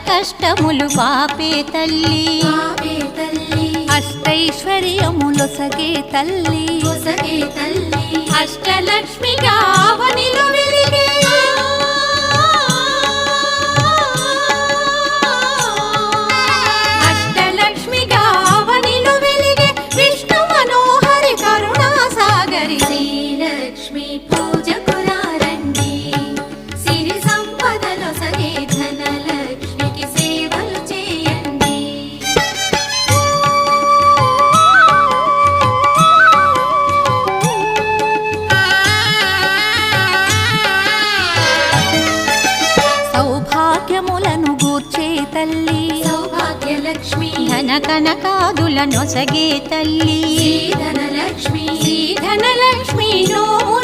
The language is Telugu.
కష్టములు పాపే తల్లి అష్టైశ్వర్యములొసగే తల్లి అష్టలక్ష్మిగా అవనిలో వెలిగే అష్టలక్ష్మిగా అవనిలో వెలిగే విష్ణు మనోహరి కరుణా సాగరి శ్రీలక్ష్మి పూజకు రండి సిరి సంపదలో సగే ధనలక్ష్మికి సేవలు చేయండి సౌభాగ్యములను గూర్చే తల్లి సౌభాగ్యలక్ష్మి ధన కనకాదుల నొసగే తల్లి ధనలక్ష్మి ధనలక్ష్మి నోము